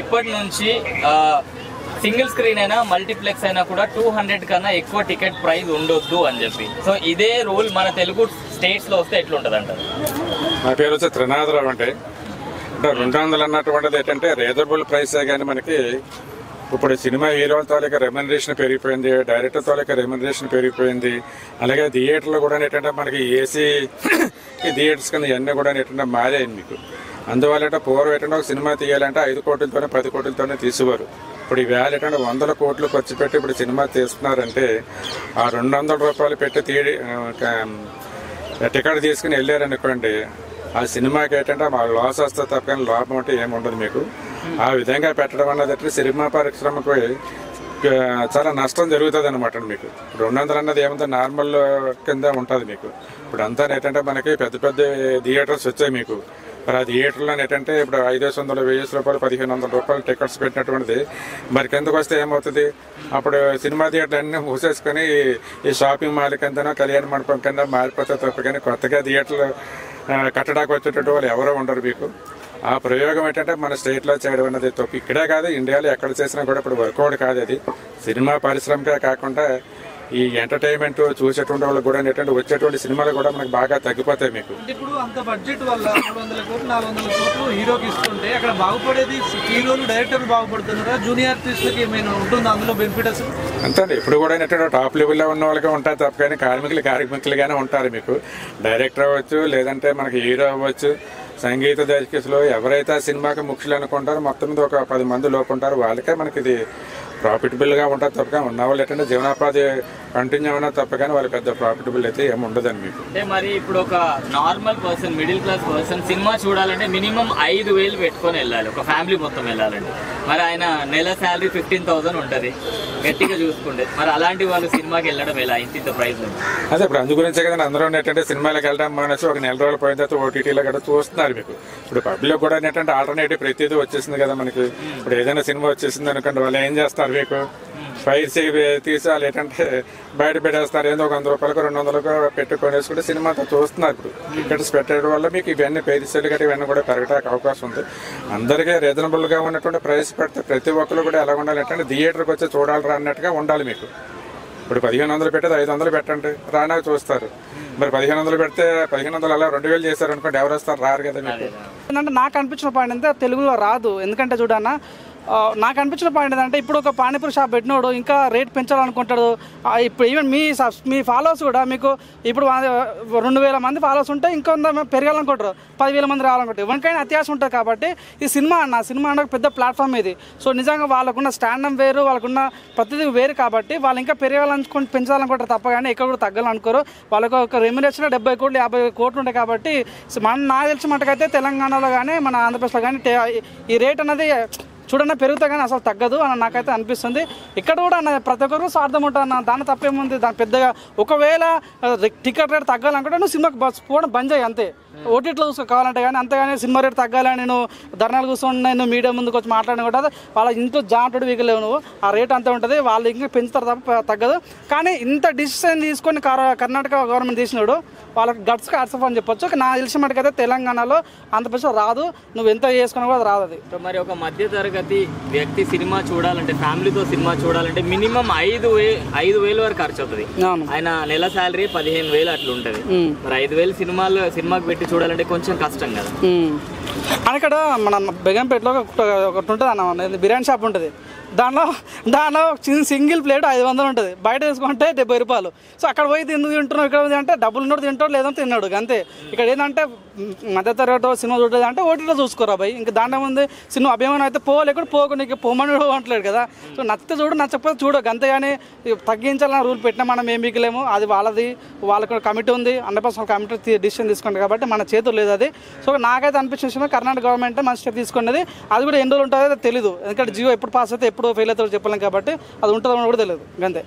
ఇప్పటి నుంచి single screen అయినా మల్టీప్లెక్స్ అయినా కూడా 200 కన్నా ఎక్కువ టికెట్ ప్రైస్ ఉండొద్దు అని చెప్పి. సో ఇదే రూల్ మన తెలుగు స్టేట్స్ లో వస్తే ఎట్లుంటది అంటారు? నా పేరు వచ్చి త్రినాథరావు. అంటే 200 అన్నటువంటిది ఏంటంటే రీజనబుల్ ప్రైసే కానీ మనకి ఇప్పుడు సినిమా హీరోల తాలూకా రెమ్యునరేషన్ పెరిగిపోయింది, డైరెక్టర్ తాలూకా రెమ్యునరేషన్ పెరిగిపోయింది. అలాగే థియేటర్లు కూడా ఏంటంటే మనకి ఏసీ థియేటర్స్ కింద ఇవన్నీ కూడా ఏంటంటే మారాయి మీకు. అందువల్ల పూర్వం ఏంటంటే ఒక సినిమా తీయాలంటే 5 కోట్లతోనే 10 కోట్లతోనే తీసేవారు. ఇప్పుడు ఈవేళ ఏంటంటే 100 కోట్లు ఖర్చు పెట్టి ఇప్పుడు సినిమా తీస్తున్నారంటే ఆ 200 రూపాయలు పెట్టి టికెట్ తీసుకుని వెళ్ళారనుకోండి, ఆ సినిమాకి ఏంటంటే మా లాస్ వస్తే తప్ప కానీ లాభం అంటే ఏమి ఉండదు మీకు. ఆ విధంగా పెట్టడం అన్నది సినిమా పరిశ్రమకు చాలా నష్టం జరుగుతుంది అనమాట. మీకు 200 అన్నది ఏమంటే నార్మల్ కింద ఉంటుంది మీకు. ఇప్పుడు అంతా ఏంటంటే మనకి పెద్ద పెద్ద థియేటర్స్ వచ్చాయి మీకు. మరి ఆ థియేటర్లో ఏంటంటే ఇప్పుడు 500, 1000 రూపాయలు, 1500 రూపాయలు టికెట్స్ పెట్టినటువంటిది మరి కిందకు వస్తే ఏమవుతుంది? అప్పుడు సినిమా థియేటర్లు అన్నీ మూసేసుకొని ఈ షాపింగ్ మాల్ కిందనో కళ్యాణ మండపం కింద మారిపోతే తప్ప కానీ కొత్తగా థియేటర్లు కట్టడానికి వచ్చేటట్టు వాళ్ళు ఎవరో ఉండరు మీకు. ఆ ప్రయోగం ఏంటంటే మన స్టేట్లో చేయడం అన్నది తప్పు. ఇక్కడే కాదు, ఇండియాలో ఎక్కడ చేసినా కూడా ఇప్పుడు వర్కౌట్ కాదు. అది సినిమా పరిశ్రమకే కాకుండా ఈ ఎంటర్టైన్మెంట్ చూసేటువంటి వాళ్ళు కూడా ఏంటంటే వచ్చేటువంటి సినిమాలు కూడా మనకు బాగా తగ్గిపోతాయి మీకు. ఇప్పుడు అంత బడ్జెట్ వల్ల 300 కోట్లు 400 కోట్లు హీరోకి ఇస్తుంటే అక్కడ బాగుపడేది హీరోలు, డైరెక్టర్లు బాగుపడుతున్నారా? జూనియర్ ఆర్టిస్టులకి ఏమైనా ఉంటుంది అందులో బెనిఫిట్ అసలు? అంతే అండి. ఇప్పుడు కూడా ఏంటంటే టాప్ లెవెల్లో ఉన్న వాళ్ళకే ఉంటారు తప్ప కానీ కార్మికులుగానే ఉంటారు మీకు. డైరెక్టర్ అవ్వచ్చు, లేదంటే మనకి హీరో అవ్వచ్చు, సంగీత దర్శకులు ఎవరైతే ఆ సినిమాకి ముఖ్యులు అనుకుంటారో మొత్తం మీద ఒక 10 మంది లోపు ఉంటారు. వాళ్ళకే మనకి ఇది ప్రాఫిటబుల్ గా ఉంటుంది తప్ప కానీ ఉన్న వాళ్ళు ఏంటంటే జీవనోపాధి కంటిన్యూ అయినా తప్ప కానీ వాళ్ళు పెద్ద ప్రాఫిటబుల్ అయితే ఏమి ఉండదండి మీకు. అంటే మరి ఇప్పుడు ఒక normal person, middle class person cinema చూడాలంటే మినిమం 5,000 పెట్టుకొని వెళ్ళాలి, ఒక ఫ్యామిలీ మొత్తం వెళ్ళాలండి. మరి ఆయన నెల శాలరీ 15,000 ఉంటుంది గట్టిగా చూసుకుంటే. మరి అలాంటి వాళ్ళు సినిమాకి వెళ్ళడం ఎలా ఇంత ప్రైస్? అదే ఇప్పుడు అందు గురించే కదా అందరూ ఏంటంటే సినిమాలకు వెళ్ళడం మానేసి ఒక నెల రోజులు పోయిన తర్వాత ఓటీటీలో కూడా చూస్తున్నారు మీకు. ఇప్పుడు పబ్లిక్ కూడా ఏంటంటే ఆల్టర్నేటివ్ ప్రతిదీ వచ్చేసింది కదా మనకి. ఇప్పుడు ఏదైనా సినిమా వచ్చేసింది అనుకోండి, వాళ్ళు ఏం చేస్తారు మీకు ఫైర్స్ తీసి వాళ్ళు ఏంటంటే బయట పెట్టేస్తారు. ఏదో 100 రూపాయలకు 200 పెట్టుకొని వేసుకుంటే సినిమా చూస్తున్నారు. ఇప్పుడు టికెట్స్ పెట్టడం వల్ల మీకు ఇవన్నీ పేదీసలు గట్టి ఇవన్నీ కూడా పెరగడానికి అవకాశం ఉంది. అందరికీ రీజనబుల్ గా ఉన్నటువంటి ప్రైస్ పెడితే ప్రతి ఒక్కరు కూడా ఎలా ఉండాలి అంటే థియేటర్కి వచ్చి చూడాలి అన్నట్టుగా ఉండాలి మీకు. ఇప్పుడు 1500 పెట్టేది 500 పెట్టండి, రానా చూస్తారు. మరి 1500 పెడితే 1500 అలా 2000 చేశారు అనుకోండి, ఎవరు వస్తారు? రారు కదా మీకు. ఏంటంటే నాకు అనిపించిన పాయింట్ అంతే తెలుగులో రాదు. ఎందుకంటే చూడన్నా నాకు అనిపించిన పాయింట్ ఏంటంటే ఇప్పుడు ఒక పానీపూరి షాప్ పెట్టినోడు ఇంకా రేట్ పెంచాలనుకుంటాడు. ఇప్పుడు ఈవెన్ మీ ఫాలోవర్స్ కూడా మీకు ఇప్పుడు 2000 మంది ఫాలోవర్స్ ఉంటే ఇంకొంత పెరగాలనుకుంటారు, 10,000 మంది రావాలనుకుంటారు. ఎవరికైనా అత్యాశ ఉంటుంది కాబట్టి ఈ సినిమా అన్న పెద్ద ప్లాట్ఫామ్ ఇది. సో నిజంగా వాళ్ళకున్న స్టాండప్ వేరు, వాళ్ళకున్న ప్రతిదీ వేరు కాబట్టి వాళ్ళు ఇంకా పెరగాలనుకుంటే పెంచాలనుకుంటారు తప్ప కానీ ఎక్కడ కూడా తగ్గాలనుకోరు. వాళ్ళకు ఒక రెమ్యునరేషన్ 70 కోట్లు 50 కోట్లు ఉంటాయి కాబట్టి నాకు తెలిసిన మటుకైతే తెలంగాణలో కానీ మన ఆంధ్రప్రదేశ్లో కానీ ఈ రేట్ అనేది చూడన్నా పెరుగుతా కానీ అసలు తగ్గదు అని నాకైతే అనిపిస్తుంది. ఇక్కడ కూడా అన్న ప్రతి ఒక్కరు స్వార్థం ఉంటుంది అన్న, దాని తప్పేముంది. దాని పెద్దగా ఒకవేళ టికెట్ రేట్ తగ్గాలనుకుంటే నువ్వు సినిమాకి పోవడం బంద్ చేయి అంతే. ఓటీటీలో చూసుకోవాలంటే కానీ అంతేగాని సినిమా రేట్ తగ్గాలని నేను ధర్నాలు కూర్చొని నేను మీడియా ముందుకు వచ్చి మాట్లాడిన కూడా వాళ్ళ ఇంట్లో జాంటుడు వీగలేవు నువ్వు. ఆ రేట్ అంతే ఉంటుంది, వాళ్ళు ఇంకా పెంచుతారు తప్ప తగ్గదు. కానీ ఇంత డిసిషన్ తీసుకొని కర్ణాటక గవర్నమెంట్ తీసినాడు, వాళ్ళకి గట్స్కి హ్యాట్స్ ఆఫ్ అని చెప్పొచ్చు. నాకు తెలిసిన మటుకైతే తెలంగాణలో ఆంధ్రప్రదేశ్లో రాదు, నువ్వు ఎంత చేసుకున్నా కూడా రాదు అది. మరి ఒక మధ్య తరగతి వ్యక్తి సినిమా చూడాలంటే, ఫ్యామిలీతో సినిమా చూడాలంటే మినిమం 5,000 వరకు ఖర్చు అవుతుంది. ఆయన నెల శాలరీ 15,000 అట్లా ఉంటుంది. మరి 5,000 సినిమాకి పెట్టి చూడాలంటే కొంచెం కష్టం కదా. అని ఇక్కడ మన బేగంపేటలో ఒకటి ఉంటుంది అన్న, బిర్యానీ షాప్ ఉంటుంది. దాంట్లో సింగిల్ ప్లేట్ 500 ఉంటుంది, బయట తీసుకుంటే 70 రూపాయలు. సో అక్కడ పోయి తింటున్నావు, ఇక్కడ అంటే డబ్బులు ఉన్నాడు తింటాడు, లేదంటే తిన్నాడు అంతే. ఇక్కడ ఏంటంటే మధ్య తరగతి సినిమా చూడలేదు అంటే ఓటీలో చూసుకోరా భయ్. ఇంకా దాంట్లో ముందు సినిమా అభిమానం అయితే పోలేకుండా పోకు, నీకు పోమని అంటలేడు కదా. సో నచ్చితే చూడు, నచ్చకపోతే చూడకు అంతేగాని తగ్గించాలని రూల్ పెట్టినా మనం ఏం మిగిలేము. అది వాళ్ళకు కమిటీ ఉంది, 100% కమిటీ డిసిషన్ తీసుకుంటుంది కాబట్టి మన చేతులు లేదు అది. సో నాకైతే అనిపించిన కర్ణాటక గవర్నమెంట్ మంచి స్టెప్ తీసుకున్నది. అది కూడా ఎన్ని రోజులు ఉంటుందో తెలియదు, ఎందుకంటే జియో ఎప్పుడు పాస్ అయితే ఎప్పుడు ఫెయిల్ అవుతుందో చెప్పలేం కాబట్టి అది ఉంటుందో కూడా తెలియదు అంతే.